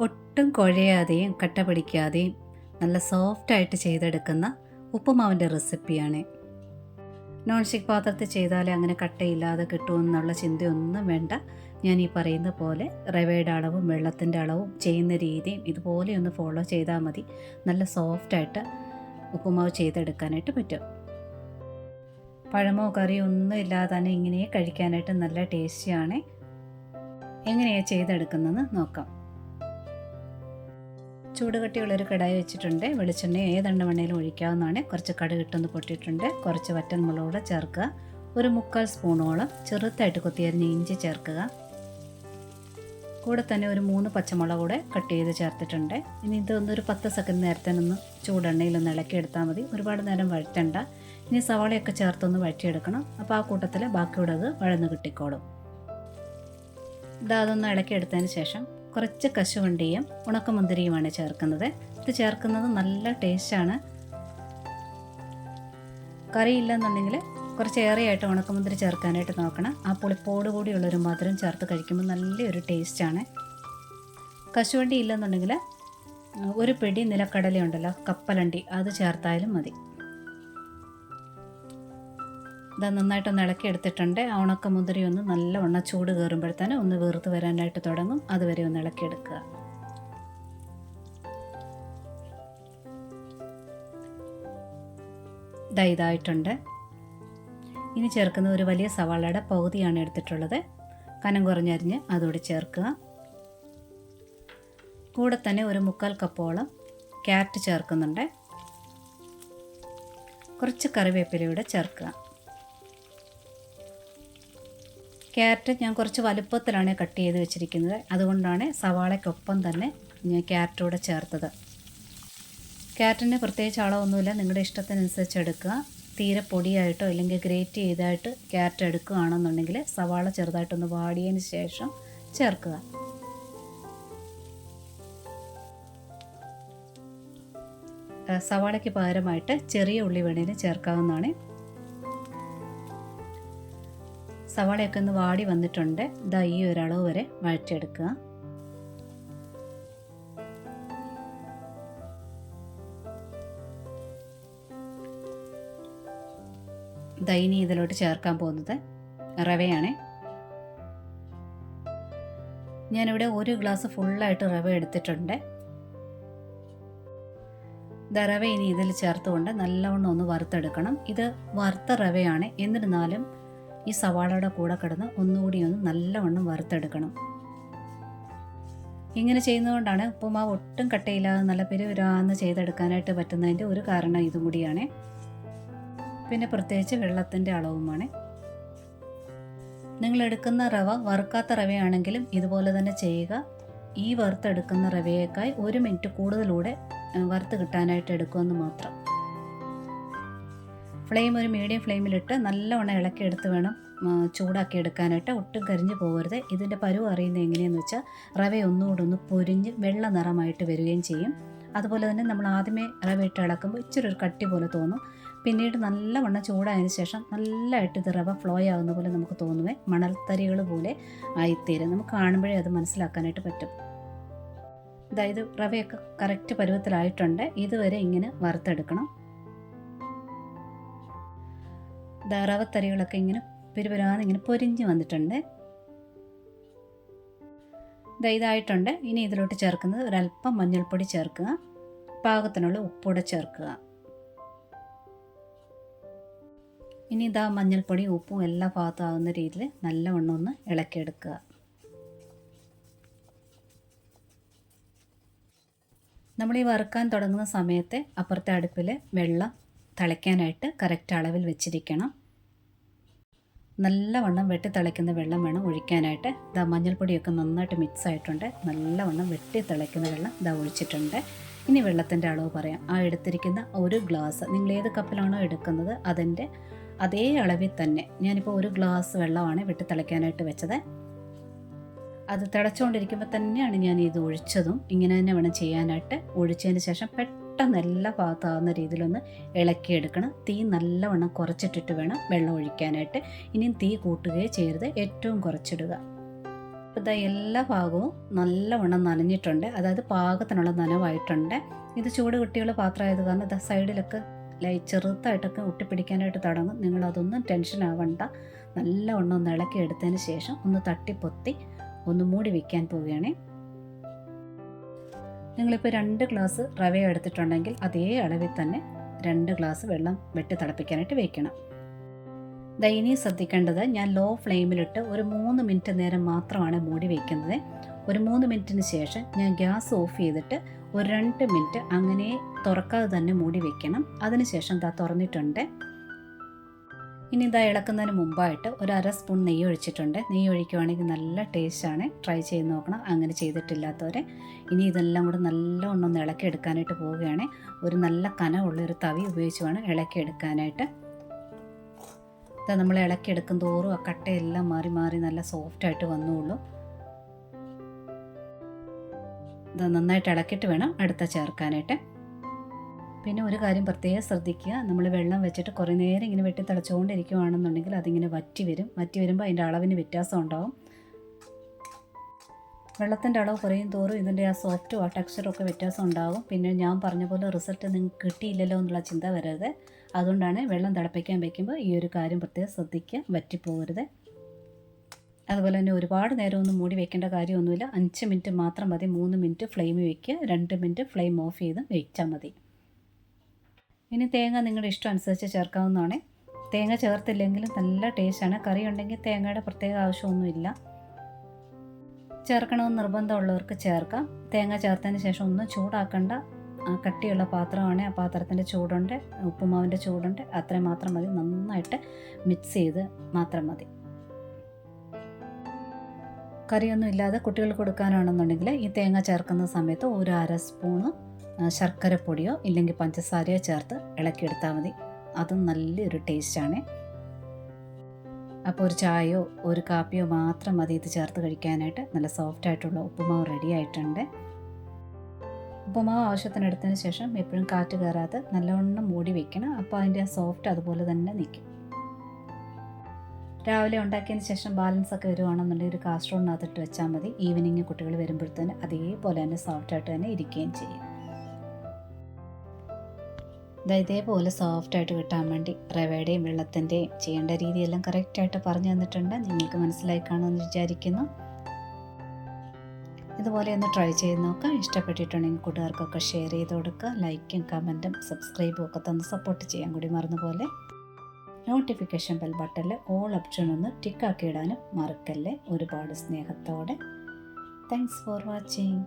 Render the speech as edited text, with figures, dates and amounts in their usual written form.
ഒട്ടും കുഴയാതെയും കട്ട പിടിക്കാതെയും നല്ല സോഫ്റ്റായിട്ട് ചെയ്തെടുക്കുന്ന ഉപ്പുമാവിൻ്റെ റെസിപ്പിയാണ്. നോൺ സ്റ്റിക്ക് പാത്രത്തിൽ ചെയ്താലേ അങ്ങനെ കട്ടയില്ലാതെ കിട്ടുമെന്നുള്ള ചിന്തയൊന്നും വേണ്ട. ഞാൻ ഈ പറയുന്ന പോലെ റവയുടെ അളവും വെള്ളത്തിൻ്റെ അളവും ചെയ്യുന്ന രീതിയും ഇതുപോലെ ഒന്ന് ഫോളോ ചെയ്താൽ മതി. നല്ല സോഫ്റ്റായിട്ട് ഉപ്പുമാവ് ചെയ്തെടുക്കാനായിട്ട് പറ്റും. പഴമോ കറിയോ ഒന്നും ഇല്ലാതെ തന്നെ ഇങ്ങനെ കഴിക്കാനായിട്ട് നല്ല ടേസ്റ്റിയാണ്. എങ്ങനെയാണ് ചെയ്തെടുക്കുന്നതെന്ന് നോക്കാം. ചൂടുകട്ടിയുള്ളൊരു കടായി വെച്ചിട്ടുണ്ട്. വെളിച്ചെണ്ണ ഏതെണ്ണ വേണേലും ഒഴിക്കാവുന്നതാണ്. കുറച്ച് കടുകിട്ടൊന്ന് പൊട്ടിയിട്ടുണ്ട്. കുറച്ച് വറ്റൽമുളക് ചേർക്കുക. ഒരു 3/4 സ്പൂണോളം ചെറുതായിട്ട് കൊത്തിയരിഞ്ഞ് ഇഞ്ചി ചേർക്കുക. കൂടെ തന്നെ ഒരു 3 പച്ചമുളക് കൂടെ കട്ട് ചെയ്ത് ചേർത്തിട്ടുണ്ട്. ഇനി ഇതൊന്നൊരു 10 സെക്കൻഡ് നേരത്തേനൊന്ന് ചൂടെണ്ണയിലൊന്ന് ഇളക്കിയെടുത്താൽ മതി. ഒരുപാട് നേരം വഴറ്റണ്ട. ഇനി സവാളയൊക്കെ ചേർത്തൊന്ന് വഴറ്റിയെടുക്കണം. അപ്പോൾ ആ കൂട്ടത്തിൽ ബാക്കിയുടെ അത് വഴന്ന് കിട്ടിക്കോളും. അതൊന്ന് ഇളക്കിയെടുത്തതിന് ശേഷം കുറച്ച് കശുവണ്ടിയും ഉണക്കമുന്തിരിയുമാണ് ചേർക്കുന്നത്. ഇത് ചേർക്കുന്നത് നല്ല ടേസ്റ്റാണ്. കറിയില്ലെന്നുണ്ടെങ്കിൽ കുറച്ചേറെയായിട്ട് ഉണക്കമുന്തിരി ചേർക്കാനായിട്ട് നോക്കണം. ആ പുളിപ്പോട് കൂടിയുള്ളൊരു മധുരം ചേർത്ത് കഴിക്കുമ്പോൾ നല്ലൊരു ടേസ്റ്റാണ്. കശുവണ്ടി ഇല്ലെന്നുണ്ടെങ്കിൽ ഒരു പിടി നിലക്കടലയുണ്ടല്ലോ, കപ്പലണ്ടി, അത് ചേർത്താലും മതി. ഇത് നന്നായിട്ടൊന്ന് ഇളക്കി എടുത്തിട്ടുണ്ട്. ആ ഉണക്കമുന്തിരി ഒന്ന് നല്ലവണ്ണം ചൂട് കയറുമ്പോഴത്തേനും ഒന്ന് വീർത്ത് വരാനായിട്ട് തുടങ്ങും. അതുവരെ ഒന്ന് ഇളക്കിയെടുക്കുക. ഇതായിട്ടുണ്ട്. ഇനി ചേർക്കുന്ന ഒരു വലിയ സവാളയുടെ പകുതിയാണ് എടുത്തിട്ടുള്ളത്. കനം കുറഞ്ഞരിഞ്ഞ് അതോടെ ചേർക്കുക. കൂടെ തന്നെ ഒരു 3/4 കപ്പോളം ക്യാരറ്റ് ചേർക്കുന്നുണ്ട്. കുറച്ച് കറിവേപ്പിലയൂടെ ചേർക്കുക. ക്യാരറ്റ് ഞാൻ കുറച്ച് വലുപ്പത്തിലാണ് കട്ട് ചെയ്ത് വെച്ചിരിക്കുന്നത്. അതുകൊണ്ടാണ് സവാളയ്ക്കൊപ്പം തന്നെ ഞാൻ ക്യാരറ്റൂടെ ചേർത്തത്. ക്യാരറ്റിന് പ്രത്യേകിച്ച് അളവൊന്നുമില്ല, നിങ്ങളുടെ ഇഷ്ടത്തിനനുസരിച്ച് എടുക്കുക. തീരെ പൊടിയായിട്ടോ അല്ലെങ്കിൽ ഗ്രേറ്റ് ചെയ്തായിട്ട് ക്യാരറ്റ് എടുക്കുകയാണെന്നുണ്ടെങ്കിൽ സവാള ചെറുതായിട്ടൊന്ന് വാടിയതിന് ശേഷം ചേർക്കുക. സവാളയ്ക്ക് പകരമായിട്ട് ചെറിയ ഉള്ളി വേണേലും ചേർക്കാവുന്നതാണ്. സവാളയൊക്കെ ഒന്ന് വാടി വന്നിട്ടുണ്ട്. ഈ ഒരളവ് വരെ വഴറ്റിയെടുക്കുക. ഇനി ഇതിലോട്ട് ചേർക്കാൻ പോകുന്നത് റവയാണ്. ഞാനിവിടെ 1 ഗ്ലാസ് ഫുള്ളായിട്ട് റവ എടുത്തിട്ടുണ്ട്. റവ ഇനി ഇതിൽ ചേർത്തുകൊണ്ട് നല്ലവണ്ണം ഒന്ന് വറുത്തെടുക്കണം. ഇത് വറുത്ത റവയാണ്, എന്നിരുന്നാലും ഈ സവാളയുടെ കൂടെ കിടന്ന് ഒന്നുകൂടി ഒന്ന് നല്ലവണ്ണം വറുത്തെടുക്കണം. ഇങ്ങനെ ചെയ്യുന്നതുകൊണ്ടാണ് ഉപ്പുമാവ് ഒട്ടും കട്ടയില്ലാതെ നല്ല പിരുപിരാന്ന് ചെയ്തെടുക്കാനായിട്ട് പറ്റുന്നതിൻ്റെ ഒരു കാരണം ഇതും കൂടിയാണ്. പിന്നെ പ്രത്യേകിച്ച് വെള്ളത്തിൻ്റെ അളവുമാണ്. നിങ്ങൾ എടുക്കുന്ന റവ വറുക്കാത്ത റവയാണെങ്കിലും ഇതുപോലെ തന്നെ ചെയ്യുക. ഈ വറുത്തെടുക്കുന്ന റവയേക്കാൾ 1 മിനിറ്റ് കൂടുതലൂടെ വറുത്ത് കിട്ടാനായിട്ട് എടുക്കുമെന്ന് മാത്രം. ഫ്ലെയിം ഒരു മീഡിയം ഫ്ലെയിമിലിട്ട് നല്ലവണ്ണം ഇളക്കിയെടുത്ത് വേണം ചൂടാക്കി എടുക്കാനായിട്ട്. ഒട്ടും കരിഞ്ഞു പോകരുത്. ഇതിൻ്റെ പരുവ് അറിയുന്നത് എങ്ങനെയെന്ന് വെച്ചാൽ റവ ഒന്നുകൂടെ ഒന്ന് പൊരിഞ്ഞ് വെള്ള നിറമായിട്ട് വരികയും ചെയ്യും. അതുപോലെ തന്നെ നമ്മൾ ആദ്യമേ റവ ഇട്ട് ഇളക്കുമ്പോൾ ഇച്ചിരി ഒരു കട്ടി പോലെ തോന്നും. പിന്നീട് നല്ലവണ്ണം ചൂടായതിനു ശേഷം നല്ലതായിട്ട് ഇത് റവ ഫ്ലോ ആകുന്ന പോലെ നമുക്ക് തോന്നുവേ, മണൽത്തരികൾ പോലെ ആയിത്തീരും. നമുക്ക് കാണുമ്പോഴേ അത് മനസ്സിലാക്കാനായിട്ട് പറ്റും. അതായത് റവയൊക്കെ കറക്റ്റ് പരുവത്തിലായിട്ടുണ്ട്. ഇതുവരെ ഇങ്ങനെ വറുത്തെടുക്കണം. റവത്തരികളൊക്കെ ഇങ്ങനെ പിരുപരാന്ന് ഇങ്ങനെ പൊരിഞ്ഞ് വന്നിട്ടുണ്ട്. ഇതായിട്ടുണ്ട്. ഇനി ഇതിലോട്ട് ചേർക്കുന്നത് ഒരല്പം മഞ്ഞൾപ്പൊടി ചേർക്കുക. പാകത്തിനുള്ള ഉപ്പൂടെ ചേർക്കുക. ഇനി മഞ്ഞൾപ്പൊടി ഉപ്പും എല്ലാ ഭാഗത്താകുന്ന രീതിയിൽ നല്ലവണ്ണം ഒന്ന് ഇളക്കിയെടുക്കുക. നമ്മൾ ഈ വറുക്കാൻ തുടങ്ങുന്ന സമയത്ത് അപ്പുറത്തെ അടുപ്പിൽ വെള്ളം തിളയ്ക്കാനായിട്ട് കറക്റ്റ് അളവിൽ വെച്ചിരിക്കണം. നല്ലവണ്ണം വെട്ടി തിളയ്ക്കുന്ന വെള്ളം വേണം ഒഴിക്കാനായിട്ട്. മഞ്ഞൾപ്പൊടിയൊക്കെ നന്നായിട്ട് മിക്സ് ആയിട്ടുണ്ട്. നല്ലവണ്ണം വെട്ടി തിളയ്ക്കുന്ന വെള്ളം ഒഴിച്ചിട്ടുണ്ട്. ഇനി വെള്ളത്തിൻ്റെ അളവ് പറയാം. ആ എടുത്തിരിക്കുന്ന 1 ഗ്ലാസ്, നിങ്ങൾ ഏത് കപ്പിലാണോ എടുക്കുന്നത് അതിൻ്റെ അതേ അളവിൽ തന്നെ ഞാനിപ്പോൾ 1 ഗ്ലാസ് വെള്ളമാണ് വെട്ടി തിളയ്ക്കാനായിട്ട് വെച്ചത്. അത് തിളച്ചുകൊണ്ടിരിക്കുമ്പോൾ തന്നെയാണ് ഞാൻ ഇത് ഒഴിച്ചതും. ഇങ്ങനെ തന്നെ വേണം ചെയ്യാനായിട്ട്. ഒഴിച്ചതിന് ശേഷം പെട്ടെന്ന് എല്ലാ ഭാഗത്താകുന്ന രീതിയിലൊന്ന് ഇളക്കിയെടുക്കണം. തീ നല്ലവണ്ണം കുറച്ചിട്ടിട്ട് വേണം വെള്ളം ഒഴിക്കാനായിട്ട്. ഇനിയും തീ കൂട്ടുകയോ ചെയ്യരുത്, ഏറ്റവും കുറച്ചിടുക. ഇപ്പോൾ ഇതാ എല്ലാ ഭാഗവും നല്ലവണ്ണം നനഞ്ഞിട്ടുണ്ട്, അതായത് പാകത്തിനുള്ള നനവായിട്ടുണ്ട്. ഇത് ചൂട് കിട്ടിയുള്ള പാത്രമായത് കാരണം ഇതാ സൈഡിലൊക്കെ ചെറുതായിട്ടൊക്കെ ഒട്ടിപ്പിടിക്കാനായിട്ട് തുടങ്ങും. നിങ്ങളതൊന്നും ടെൻഷൻ ആവണ്ട. നല്ലവണ്ണം ഒന്ന് ഇളക്കി എടുത്തതിന് ശേഷം ഒന്ന് തട്ടിപ്പൊത്തി ഒന്ന് മൂടി വയ്ക്കാൻ പോവുകയാണേ. നിങ്ങളിപ്പോൾ 2 ഗ്ലാസ് റവ എടുത്തിട്ടുണ്ടെങ്കിൽ അതേ അളവിൽ തന്നെ 2 ഗ്ലാസ് വെള്ളം വെട്ടി തിളപ്പിക്കാനായിട്ട് വയ്ക്കണം. ഇനി ശ്രദ്ധിക്കേണ്ടത്, ഞാൻ ലോ ഫ്ലെയിമിലിട്ട് ഒരു 3 മിനിറ്റ് നേരം മാത്രമാണ് മൂടി വയ്ക്കുന്നത്. ഒരു 3 മിനിറ്റിന് ശേഷം ഞാൻ ഗ്യാസ് ഓഫ് ചെയ്തിട്ട് ഒരു 2 മിനിറ്റ് അങ്ങനെ തുറക്കാതെ തന്നെ മൂടി വയ്ക്കണം. അതിനുശേഷം തുറന്നിട്ടുണ്ട്. ഇനി ഇളക്കുന്നതിന് മുമ്പായിട്ട് ഒരു 1/2 സ്പൂൺ നെയ്യ് ഒഴിച്ചിട്ടുണ്ട്. നെയ്യ് ഒഴിക്കുവാണെങ്കിൽ നല്ല ടേസ്റ്റാണ്. ട്രൈ ചെയ്ത് നോക്കണം അങ്ങനെ ചെയ്തിട്ടില്ലാത്തവരെ. ഇനി ഇതെല്ലാം കൂടെ നല്ലവണ്ണം ഒന്ന് ഇളക്കി എടുക്കാനായിട്ട് പോവുകയാണ്. ഒരു നല്ല കനമുള്ളൊരു തവി ഉപയോഗിച്ച് വേണം ഇളക്കി എടുക്കാനായിട്ട്. നമ്മൾ ഇളക്കി എടുക്കും തോറും ആ കട്ടയെല്ലാം മാറി മാറി നല്ല സോഫ്റ്റായിട്ട് വന്നോളൂ. ഇത് നന്നായിട്ട് ഇളക്കിയിട്ട് വേണം അടുത്ത ചേർക്കാനായിട്ട്. പിന്നെ ഒരു കാര്യം പ്രത്യേകം ശ്രദ്ധിക്കുക, നമ്മൾ വെള്ളം വെച്ചിട്ട് കുറേ നേരം ഇങ്ങനെ വെട്ടി തിളച്ചുകൊണ്ടിരിക്കുകയാണെന്നുണ്ടെങ്കിൽ അതിങ്ങനെ വറ്റി വരുമ്പോൾ അതിൻ്റെ അളവിന് വ്യത്യാസം ഉണ്ടാവും. വെള്ളത്തിൻ്റെ അളവ് കുറയും തോറും ഇതിൻ്റെ ആ സോഫ്റ്റും ആ ടെക്സ്ചറും ഒക്കെ വ്യത്യാസം ഉണ്ടാകും. പിന്നെ ഞാൻ പറഞ്ഞ പോലെ റിസൾട്ട് നിങ്ങൾക്ക് കിട്ടിയില്ലല്ലോ എന്നുള്ള ചിന്ത വരരുത്. അതുകൊണ്ടാണ് വെള്ളം തിളപ്പിക്കാൻ വയ്ക്കുമ്പോൾ ഈ ഒരു കാര്യം പ്രത്യേകം ശ്രദ്ധിക്കുക, വറ്റിപ്പോകരുത്. അതുപോലെ തന്നെ ഒരുപാട് നേരമൊന്നും മൂടി വെക്കേണ്ട കാര്യമൊന്നുമില്ല. 5 മിനിറ്റ് മാത്രം മതി. 3 മിനിറ്റ് ഫ്ലെയിമിൽ വയ്ക്കുക, 2 മിനിറ്റ് ഫ്ലെയിം ഓഫ് ചെയ്ത് വെച്ചാൽ മതി. ഇനി തേങ്ങ നിങ്ങളുടെ ഇഷ്ടം അനുസരിച്ച് ചേർക്കാവുന്നതാണ്. തേങ്ങ ചേർത്തില്ലെങ്കിലും നല്ല ടേസ്റ്റാണ്. കറി ഉണ്ടെങ്കിൽ തേങ്ങയുടെ പ്രത്യേക ആവശ്യമൊന്നുമില്ല. ചേർക്കണമെന്ന് നിർബന്ധമുള്ളവർക്ക് ചേർക്കാം. തേങ്ങ ചേർത്തതിന് ശേഷം ഒന്നും ചൂടാക്കണ്ട. കട്ടിയുള്ള പാത്രമാണ്, ആ പാത്രത്തിൻ്റെ ചൂടുണ്ട്, ഉപ്പുമാവിൻ്റെ ചൂടുണ്ട്, അത്രയും മാത്രം മതി. നന്നായിട്ട് മിക്സ് ചെയ്ത് മാത്രം മതി. കറിയൊന്നും ഇല്ലാതെ കുട്ടികൾക്ക് കൊടുക്കാനാണെന്നുണ്ടെങ്കിൽ ഈ തേങ്ങ ചേർക്കുന്ന സമയത്ത് ഒരു 1/2 സ്പൂണ് ശർക്കരപ്പൊടിയോ ഇല്ലെങ്കിൽ പഞ്ചസാരയോ ചേർത്ത് ഇളക്കിയെടുത്താൽ മതി. അതും നല്ലൊരു ടേസ്റ്റാണ്. അപ്പോൾ ഒരു ചായയോ ഒരു കാപ്പിയോ മാത്രം മതി ഇത് ചേർത്ത് കഴിക്കാനായിട്ട്. നല്ല സോഫ്റ്റായിട്ടുള്ള ഉപ്പുമാവ് റെഡി ആയിട്ടുണ്ട്. ഉപ്പുമാവ് ആവശ്യത്തിനെടുത്തതിന് ശേഷം എപ്പോഴും കാറ്റ് കയറാതെ നല്ലവണ്ണം മൂടി വയ്ക്കണം. അപ്പോൾ അതിൻ്റെ സോഫ്റ്റ് അതുപോലെ തന്നെ നിൽക്കും. രാവിലെ ഉണ്ടാക്കിയതിന് ശേഷം ബാലൻസ് ഒക്കെ വരുവാണെന്നുണ്ടെങ്കിൽ ഒരു കാസ്ട്രോളിനകത്തിട്ട് വെച്ചാൽ മതി. ഈവനിങ് കുട്ടികൾ വരുമ്പോഴത്തേന് അതേപോലെ തന്നെ സോഫ്റ്റായിട്ട് തന്നെ ഇരിക്കുകയും ചെയ്യും. ഇതേപോലെ സോഫ്റ്റായിട്ട് കിട്ടാൻ വേണ്ടി റവയുടെയും വെള്ളത്തിൻ്റെയും ചെയ്യേണ്ട രീതിയെല്ലാം കറക്റ്റായിട്ട് പറഞ്ഞു തന്നിട്ടുണ്ട്. നിങ്ങൾക്ക് മനസ്സിലായി കാണുമെന്ന് വിചാരിക്കുന്നു. ഇതുപോലെ ഒന്ന് ട്രൈ ചെയ്ത് നോക്കാം. ഇഷ്ടപ്പെട്ടിട്ടുണ്ടെങ്കിൽ കൂട്ടുകാർക്കൊക്കെ ഷെയർ ചെയ്ത് കൊടുക്കുക. ലൈക്കും കമൻറ്റും സബ്സ്ക്രൈബും ഒക്കെ തന്ന് സപ്പോർട്ട് ചെയ്യാൻ കൂടി മറന്നുപോലെ. നോട്ടിഫിക്കേഷൻ ബെൽ ബട്ടണിൽ ഓൾ ഓപ്ഷൻ ഒന്ന് ടിക്കാക്കി ഇടാനും മറക്കല്ലേ. ഒരുപാട് സ്നേഹത്തോടെ. Thanks for watching.